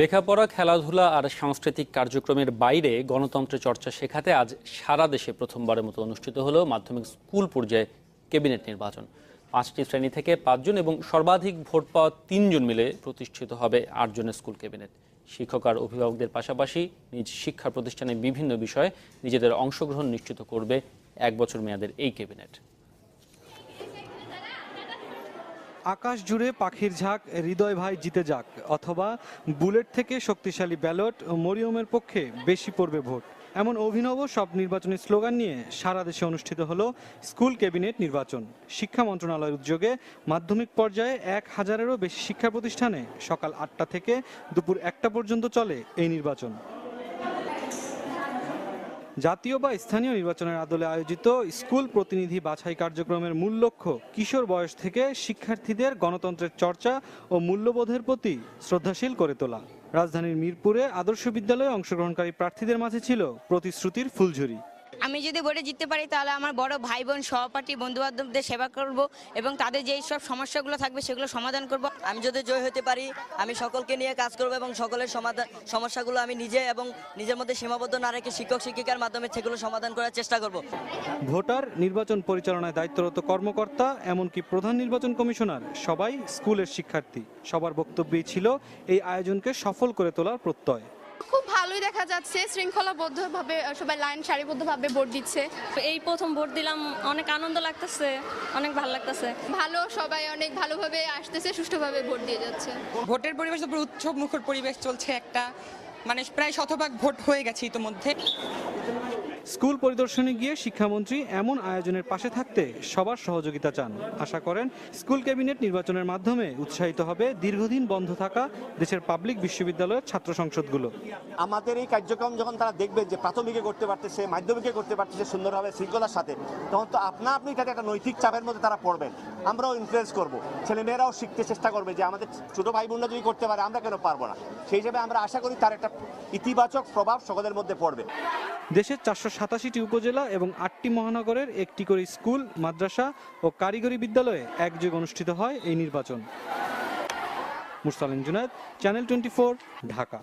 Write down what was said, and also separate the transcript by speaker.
Speaker 1: লেখাপড়া, খেলাধুলা আর সাংস্কৃতিক কার্যক্রমের বাইরে গণতন্ত্রের চর্চা শেখাতে আজ সারা দেশে প্রথমবারের মতো অনুষ্ঠিত হলো মাধ্যমিক স্কুল পর্যায়ে ক্যাবিনেট নির্বাচন। 5টি শ্রেণী থেকে 5 জন এবং সর্বাধিক ভোট পাওয়া 3 জন মিলে প্রতিষ্ঠিত হবে 8 জনের স্কুল ক্যাবিনেট। শিক্ষক আর অভিভাবকদের পাশাপাশি নিজ শিক্ষা প্রতিষ্ঠানে বিভিন্ন বিষয়ে নিজেদের অংশগ্রহণ নিশ্চিত করবে 1 বছর মেয়াদের এই ক্যাবিনেট।
Speaker 2: আকাশ জুড়ে পাখির ঝাঁক, হৃদয় ভাই জিতে যাক, অথবা বুলেট থেকে শক্তিশালী ব্যালট, মরিয়মের পক্ষে বেশি পড়বে ভোট, এমন অভিনব সব নির্বাচনী স্লোগান নিয়ে সারা দেশে অনুষ্ঠিত হলো স্কুল ক্যাবিনেট নির্বাচন। শিক্ষা মন্ত্রণালয়ের উদ্যোগে মাধ্যমিক পর্যায়ে 1000-এরও বেশি শিক্ষা প্রতিষ্ঠানে সকাল 8টা থেকে দুপুর 1টা পর্যন্ত চলে এই নির্বাচন। জাতীয় বা স্থানীয় নির্বাচনের আদলে আয়োজিত স্কুল প্রতিনিধি বাছাই কার্যক্রমের মূল লক্ষ্য কিশোর বয়স থেকে শিক্ষার্থীদের গণতন্ত্রের চর্চা ও মূল্যবোধের প্রতি শ্রদ্ধাশীল করে তোলা। রাজধানীর মিরপুরে আদর্শ বিদ্যালয়ে অংশগ্রহণকারী প্রার্থীদের মাঝে ছিল প্রতিশ্রুতির ফুলঝুরি।
Speaker 3: আমি যদি ভোটে জিততে পারি তাহলে আমার বড় ভাই বোন, সহপাঠী, বন্ধুবান্ধবদের সেবা করব এবং তাদের যেই সব সমস্যাগুলো থাকবে সেগুলো সমাধান করব।
Speaker 4: আমি যদি জয় হতে পারি আমি সকলকে নিয়ে কাজ করব এবং সকলের সমস্যাগুলো আমি নিজে এবং নিজের মধ্যে সীমাবদ্ধ না রেখে শিক্ষক শিক্ষিকার মাধ্যমে সেগুলো সমাধান করার চেষ্টা করব।
Speaker 2: ভোটার, নির্বাচন পরিচালনায় দায়িত্বরত কর্মকর্তা, এমনকি প্রধান নির্বাচন কমিশনার সবাই স্কুলের শিক্ষার্থী। সবার বক্তব্যই ছিল এই আয়োজনকে সফল করে তোলার প্রত্যয়।
Speaker 5: খুব ভালোই দেখা যাচ্ছে, শৃঙ্খলাবদ্ধভাবে সবাই লাইন সারিবদ্ধভাবে ভোট দিচ্ছে।
Speaker 6: এই প্রথম ভোট দিলাম, অনেক আনন্দ লাগতেছে, অনেক ভালো লাগতেছে।
Speaker 5: ভালো, সবাই অনেক ভালোভাবে আসতেছে, সুষ্ঠুভাবে ভোট দিয়ে যাচ্ছে।
Speaker 7: ভোটের পরিবেশ তো উৎসব মুখর পরিবেশ চলছে, একটা মানে প্রায় শতভাগ ভোট হয়ে গেছে ইতিমধ্যে।
Speaker 2: স্কুল পরিদর্শনে গিয়ে শিক্ষামন্ত্রী এমন আয়োজনের পাশে থাকতে সবার সহযোগিতা চান। আশা করেন স্কুল ক্যাবিনেট নির্বাচনের মাধ্যমে উৎসাহিত হবে দীর্ঘদিন বন্ধ থাকা দেশের পাবলিক বিশ্ববিদ্যালয়ের ছাত্র সংসদগুলো।
Speaker 8: আমাদের এই কার্যক্রম যখন তারা দেখবে যে প্রাথমিকে করতে পারতেছে, মাধ্যমিকে করতে পারতেছে সুন্দরভাবে শৃঙ্খলার সাথে, তখন তো আপনি তাদের একটা নৈতিক চাপের মধ্যে তারা পড়বেন। আমরাও ইনফ্লুয়েন্স করবো, ছেলেমেয়েরাও শিখতে চেষ্টা করবে যে আমাদের ছোট ভাই বোনরা যদি করতে পারে আমরা কেন পারবো না। সেই হিসাবে আমরা আশা করি তার একটা ইতিবাচক প্রভাব সকলের মধ্যে পড়বে।
Speaker 2: দেশের 487টি উপজেলা এবং 8টি মহানগরের 1টি করে স্কুল, মাদ্রাসা ও কারিগরি বিদ্যালয়ে একযোগে অনুষ্ঠিত হয় এই নির্বাচন। মুরসালিন জুনায়েদ, চ্যানেল 24, ঢাকা।